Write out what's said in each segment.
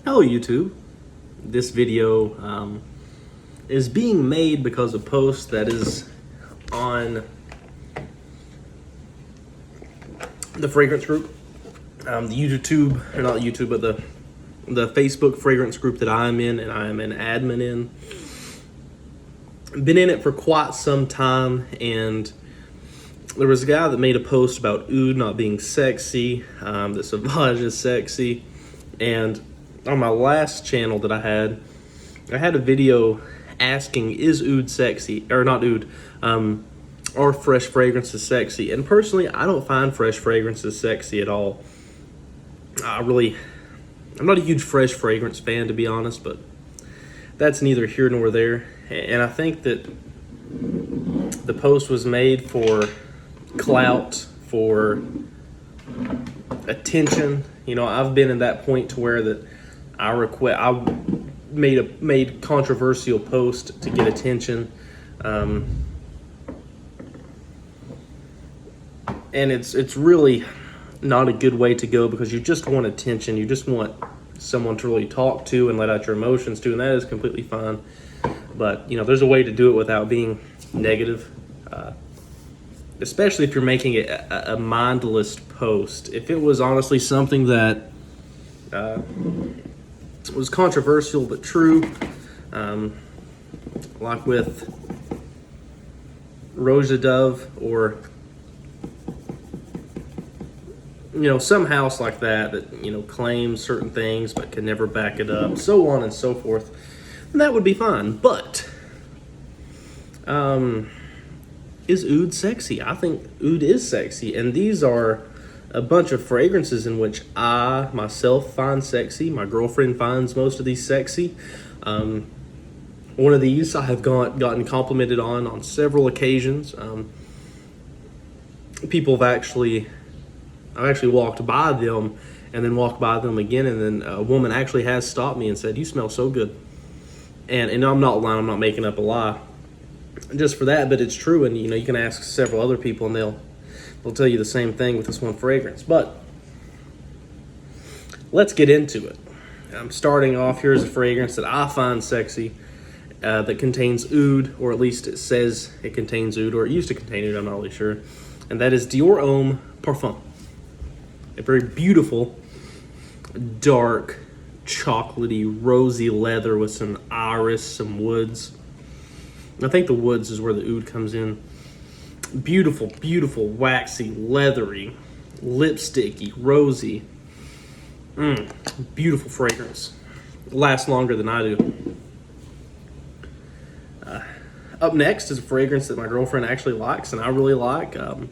Hello YouTube. This video is being made because of a post that is on the fragrance group, the YouTube, or not YouTube, but the Facebook fragrance group that I'm in and I'm an admin in. Been in it for quite some time, and there was a guy that made a post about Oud not being sexy, that Sauvage is sexy, and on my last channel that I had a video asking, is Oud sexy, or not Oud, are fresh fragrances sexy? And personally, I don't find fresh fragrances sexy at all. I'm not a huge fresh fragrance fan, to be honest, but that's neither here nor there. And I think that the post was made for clout, for attention. You know, I've been in that point to where that I made controversial post to get attention, and it's really not a good way to go, because you just want attention. You just want someone to really talk to and let out your emotions to, and that is completely fine. But you know, there's a way to do it without being negative, especially if you're making it a mindless post. If it was honestly something that was controversial but true, like with Rose Dove, or you know, some house like that, you know, claims certain things but can never back it up, so on and so forth, and that would be fine. But is Oud sexy? I think Oud is sexy, and these are a bunch of fragrances in which I myself find sexy. My girlfriend finds most of these sexy. One of these I have gotten complimented on several occasions. I've actually walked by them and then walked by them again, and then a woman actually has stopped me and said, "You smell so good." And I'm not lying, I'm not making up a lie just for that, but it's true. And you know, you can ask several other people and they'll tell you the same thing with this one fragrance. But let's get into it. I'm starting off, here's a fragrance that I find sexy, that contains Oud, or at least it says it contains Oud, or it used to contain Oud, I'm not really sure. And that is Dior Homme Parfum. A very beautiful, dark, chocolatey, rosy leather with some iris, some woods. I think the woods is where the Oud comes in. Beautiful, beautiful, waxy, leathery, lipsticky, rosy. Beautiful fragrance. Lasts longer than I do. Up next is a fragrance that my girlfriend actually likes and I really like. And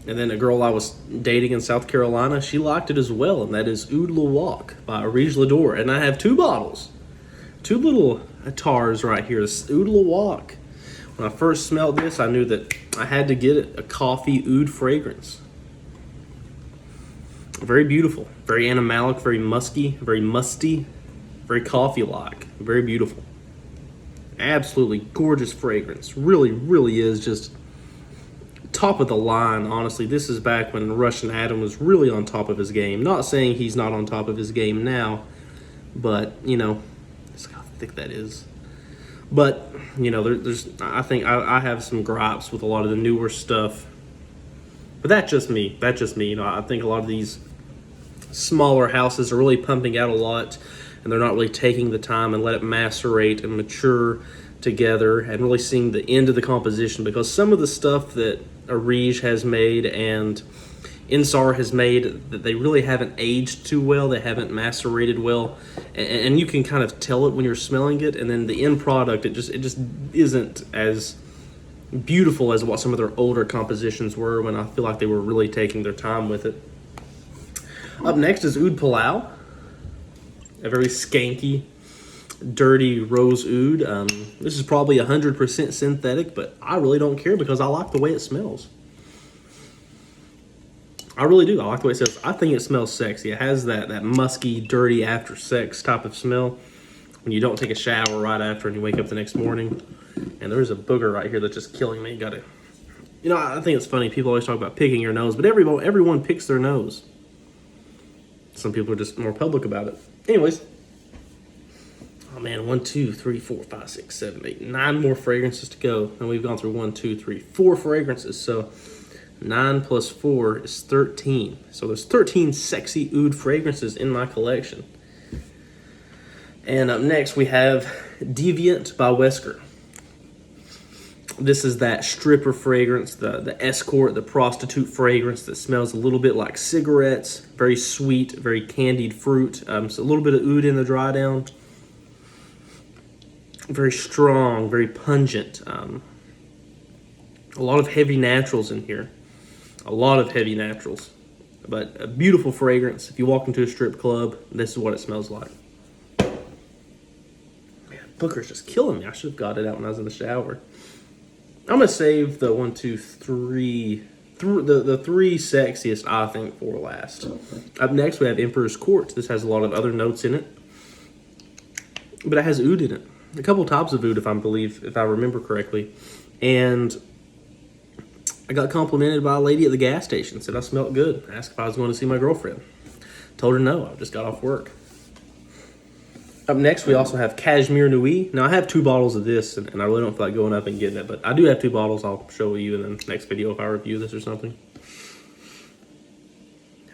then a girl I was dating in South Carolina, she liked it as well, and that is Oud Le Wok by Rouge L'Adore. And I have two bottles, two little tars right here. This Oud Le Wok. When I first smelled this, I knew that I had to get a coffee Oud fragrance. Very beautiful, very animalic, very musky, very musty, very coffee-like, very beautiful. Absolutely gorgeous fragrance. Really, really is just top of the line, honestly. This is back when Russian Adam was really on top of his game. Not saying he's not on top of his game now, but you know, that's how thick that is. But you know, I think I have some gripes with a lot of the newer stuff, but that's just me. You know, I think a lot of these smaller houses are really pumping out a lot, and they're not really taking the time and let it macerate and mature together and really seeing the end of the composition. Because some of the stuff that Arige has made and Insar has made, that they really haven't aged too well, they haven't macerated well, and you can kind of tell it when you're smelling it. And then the end product, it just isn't as beautiful as what some of their older compositions were, when I feel like they were really taking their time with it. Up next is Oud Palau, a very skanky, dirty rose Oud. This is probably 100% synthetic, but I really don't care because I like the way it smells. I really do. I like the way it smells. I think it smells sexy. It has that musky, dirty after sex type of smell when you don't take a shower right after and you wake up the next morning. And there's a booger right here that's just killing me. You know, I think it's funny. People always talk about picking your nose, but everyone picks their nose. Some people are just more public about it. Anyways, Oh man, 1, 2, 3, 4, 5, 6, 7, 8, 9 more fragrances to go. And we've gone through 1, 2, 3, 4 fragrances. So 9 plus 4 is 13. So there's 13 sexy oud fragrances in my collection. And up next we have Deviant by Wesker. This is that stripper fragrance, the escort, the prostitute fragrance that smells a little bit like cigarettes. Very sweet, very candied fruit. So a little bit of oud in the dry down. Very strong, very pungent. A lot of heavy naturals in here. A lot of heavy naturals. But a beautiful fragrance. If you walk into a strip club, this is what it smells like. Man, Booker's just killing me. I should have got it out when I was in the shower. I'm going to save the 1, 2, 3, the 3 sexiest, I think, for last. Up next, we have Emperor's Court. This has a lot of other notes in it. But it has oud in it. A couple types of oud, if I remember correctly. And I got complimented by a lady at the gas station. Said I smelled good. Asked if I was going to see my girlfriend. Told her no. I just got off work. Up next, we also have Cashmere Nuit. Now, I have 2 bottles of this, and I really don't feel like going up and getting it. But I do have 2 bottles. I'll show you in the next video if I review this or something.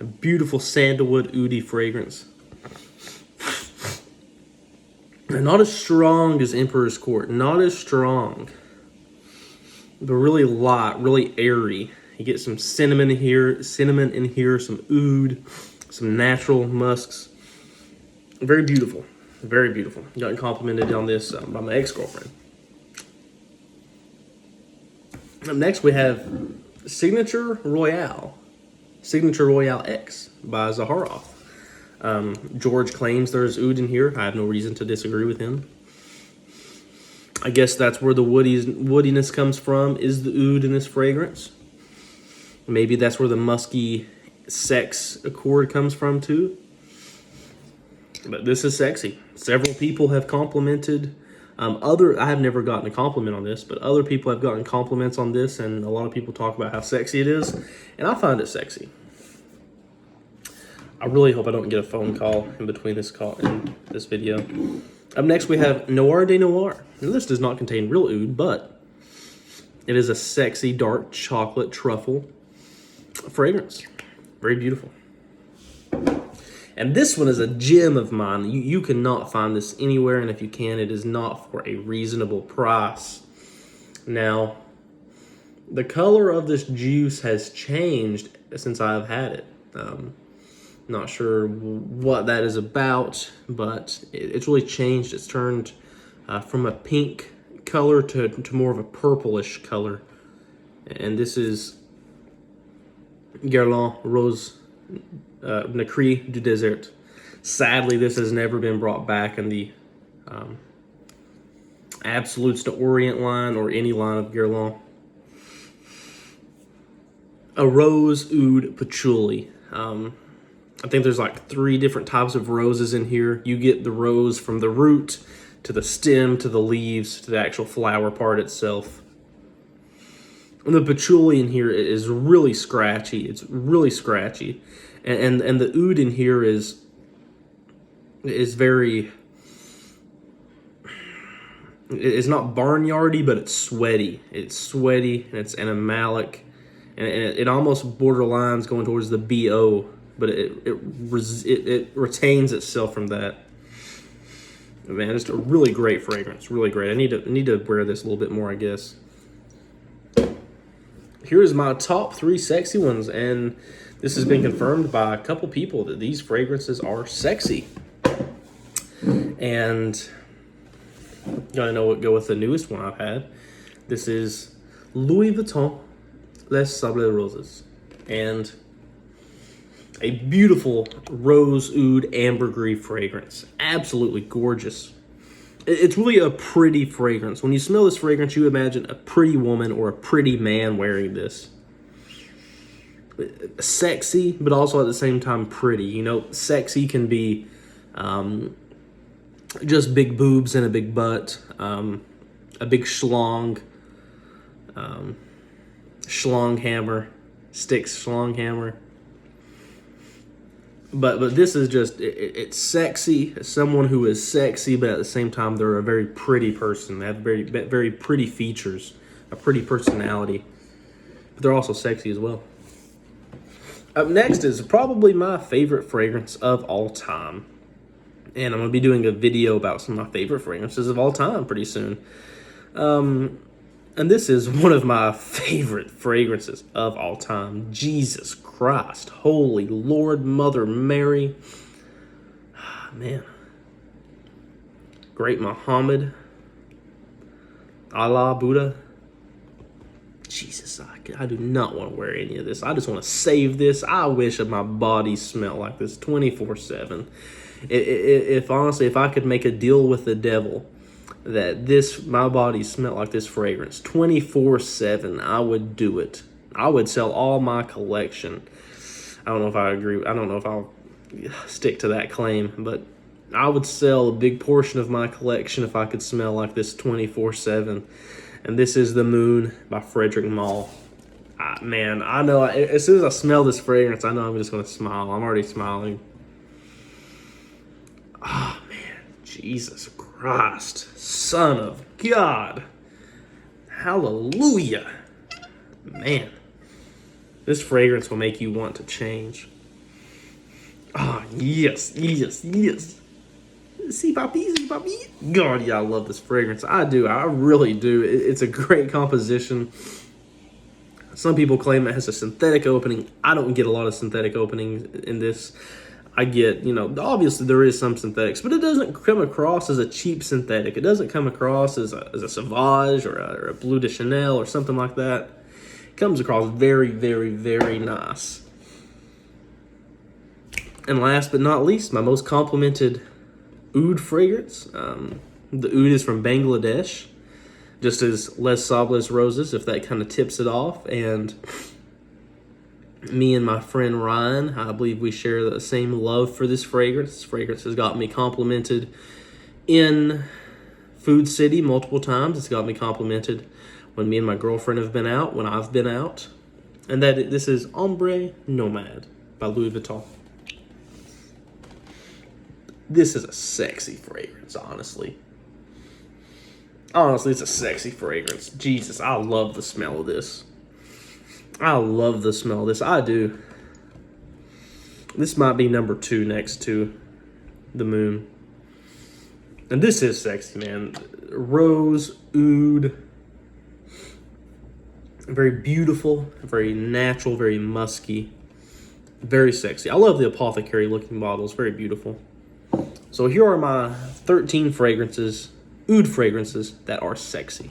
A beautiful sandalwood oudy fragrance. Not as strong as Emperor's Court. Not as strong. But really light, really airy. You get some cinnamon in here, some oud, some natural musks. Very beautiful. Very beautiful. Got complimented on this by my ex-girlfriend. Up next we have Signature Royale X by Zaharoff. George claims there's oud in here. I have no reason to disagree with him. I guess that's where the woodiness comes from, is the oud in this fragrance. Maybe that's where the musky sex accord comes from too. But this is sexy. Several people have complimented. I have never gotten a compliment on this, but other people have gotten compliments on this, and a lot of people talk about how sexy it is, and I find it sexy. I really hope I don't get a phone call in between this call and this video. Up next, we have Noir de Noir. Now, this does not contain real oud, but it is a sexy dark chocolate truffle fragrance. Very beautiful. And this one is a gem of mine. You cannot find this anywhere, and if you can, it is not for a reasonable price. Now, the color of this juice has changed since I've had it. Not sure what that is about, but it's really changed. It's turned from a pink color to more of a purplish color. And this is Guerlain Rose Nacre du Desert. Sadly, this has never been brought back in the Absolutes to Orient line or any line of Guerlain. A rose oud patchouli. I think there's like 3 different types of roses in here. You get the rose from the root to the stem to the leaves to the actual flower part itself. And the patchouli in here is really scratchy. It's really scratchy. And the oud in here is very, it's not barnyardy, but it's sweaty. It's sweaty and it's animalic. And it almost borderlines going towards the BO, but it retains itself from that. Man, just a really great fragrance, really great. I need to wear this a little bit more, I guess. Here's my top 3 sexy ones, and this has been confirmed by a couple people that these fragrances are sexy. And gotta go with the newest one I've had. This is Louis Vuitton Les Sables Roses, and a beautiful rose oud ambergris fragrance. Absolutely gorgeous. It's really a pretty fragrance. When you smell this fragrance, you imagine a pretty woman or a pretty man wearing this. Sexy, but also at the same time pretty. You know, sexy can be just big boobs and a big butt, a big schlong, schlong hammer, sticks schlong hammer. But this is just it's sexy. It's someone who is sexy, but at the same time they're a very pretty person. They have very pretty features, a pretty personality, but they're also sexy as well. Up next is probably my favorite fragrance of all time, and I'm gonna be doing a video about some of my favorite fragrances of all time pretty soon. And this is one of my favorite fragrances of all time. Jesus Christ, Holy Lord, Mother Mary. Man. Great Muhammad. Allah, Buddha. Jesus, I do not want to wear any of this. I just want to save this. I wish that my body smelled like this 24/7. If honestly, if I could make a deal with the devil, that my body smelled like this fragrance 24/7, I would do it. I would sell all my collection. I don't know if I agree. I don't know if I'll stick to that claim, but I would sell a big portion of my collection if I could smell like this 24/7. And this is The Moon by Frederick Malle. Man, I know as soon as I smell this fragrance, I know I'm just going to smile. I'm already smiling. Oh, man. Jesus Christ. Son of God. Hallelujah. Man. This fragrance will make you want to change. Ah, yes, yes, yes. See, papi. God, yeah, I love this fragrance. I do. I really do. It's a great composition. Some people claim it has a synthetic opening. I don't get a lot of synthetic openings in this. I get, obviously there is some synthetics, but it doesn't come across as a cheap synthetic. It doesn't come across as a Sauvage or a Bleu de Chanel or something like that. It comes across very, very, very nice. And last but not least, my most complimented Oud fragrance. The Oud is from Bangladesh, just as Les Sables Roses, if that kind of tips it off. And me and my friend Ryan, I believe we share the same love for this fragrance. This fragrance has got me complimented in Food City multiple times. It's got me complimented when me and my girlfriend have been out, when I've been out. And this is Ombre Nomade by Louis Vuitton. This is a sexy fragrance, honestly. Honestly, it's a sexy fragrance. Jesus, I love the smell of this. I love the smell of this. I do. This might be number 2 next to The Moon. And this is sexy, man. Rose, Oud. Very beautiful, very natural, very musky. Very sexy. I love the apothecary looking bottles. Very beautiful. So here are my 13 fragrances, Oud fragrances, that are sexy.